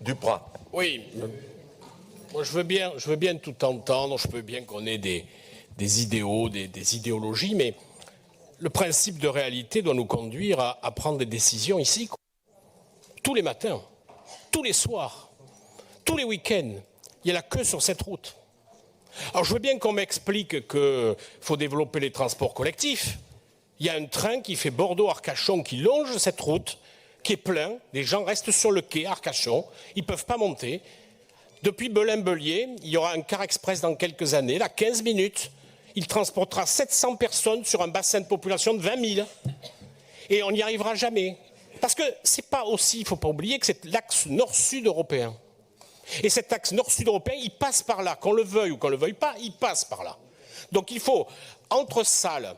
Duprat. Oui. Moi, je veux bien tout entendre, je veux bien qu'on ait des idéaux, des idéologies, mais le principe de réalité doit nous conduire à prendre des décisions ici, tous les matins, tous les soirs, tous les week-ends. Il y a la queue sur cette route. Alors, je veux bien qu'on m'explique qu'il faut développer les transports collectifs. Il y a un train qui fait Bordeaux-Arcachon qui longe cette route, qui est plein. Les gens restent sur le quai à Arcachon. Ils ne peuvent pas monter. Depuis Belin-Bellier, il y aura un car express dans quelques années. Là, 15 minutes. Il transportera 700 personnes sur un bassin de population de 20 000. Et on n'y arrivera jamais. Parce que c'est pas aussi, il ne faut pas oublier que c'est l'axe nord-sud européen. Et cet axe nord-sud européen, il passe par là. Qu'on le veuille ou qu'on ne le veuille pas, il passe par là. Donc il faut, entre Salles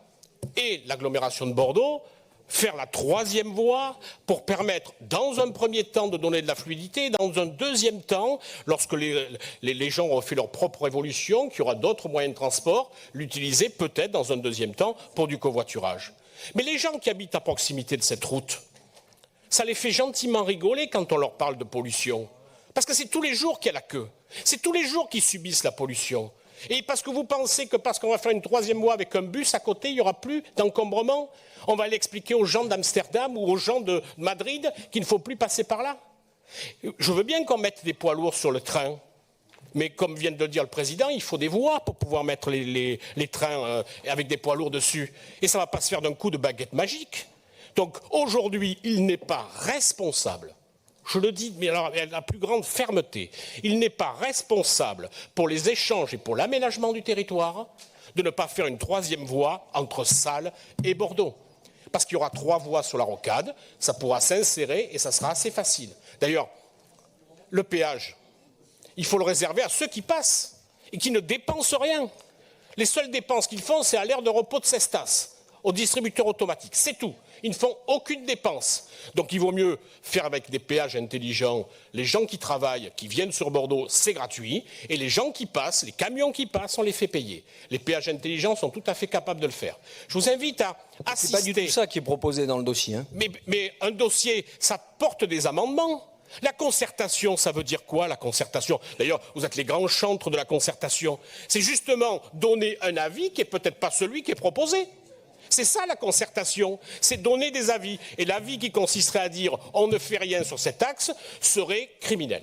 et l'agglomération de Bordeaux, faire la troisième voie pour permettre, dans un premier temps, de donner de la fluidité, dans un deuxième temps, lorsque les gens auront fait leur propre évolution, qu'il y aura d'autres moyens de transport, l'utiliser peut-être dans un deuxième temps pour du covoiturage. Mais les gens qui habitent à proximité de cette route, ça les fait gentiment rigoler quand on leur parle de pollution. Parce que c'est tous les jours qu'il y a la queue. C'est tous les jours qu'ils subissent la pollution. Et parce que vous pensez que parce qu'on va faire une troisième voie avec un bus à côté, il n'y aura plus d'encombrement, on va l'expliquer aux gens d'Amsterdam ou aux gens de Madrid qu'il ne faut plus passer par là. Je veux bien qu'on mette des poids lourds sur le train, mais comme vient de le dire le président, il faut des voies pour pouvoir mettre les trains avec des poids lourds dessus. Et ça ne va pas se faire d'un coup de baguette magique. Donc aujourd'hui, il n'est pas responsable. Je le dis, mais alors avec la plus grande fermeté, il n'est pas responsable pour les échanges et pour l'aménagement du territoire de ne pas faire une troisième voie entre Salles et Bordeaux. Parce qu'il y aura 3 voies sur la rocade, ça pourra s'insérer et ça sera assez facile. D'ailleurs, le péage, il faut le réserver à ceux qui passent et qui ne dépensent rien. Les seules dépenses qu'ils font, c'est à l'aire de repos de Cestas, aux distributeurs automatiques, c'est tout. Ils ne font aucune dépense. Donc il vaut mieux faire avec des péages intelligents. Les gens qui travaillent, qui viennent sur Bordeaux, c'est gratuit. Et les gens qui passent, les camions qui passent, on les fait payer. Les péages intelligents sont tout à fait capables de le faire. Je vous invite à assister. C'est pas du tout ça qui est proposé dans le dossier. Hein. Mais un dossier, ça porte des amendements. La concertation, ça veut dire quoi, la concertation? D'ailleurs, vous êtes les grands chantres de la concertation. C'est justement donner un avis qui n'est peut-être pas celui qui est proposé. C'est ça la concertation, c'est donner des avis. Et l'avis qui consisterait à dire on ne fait rien sur cet axe serait criminel.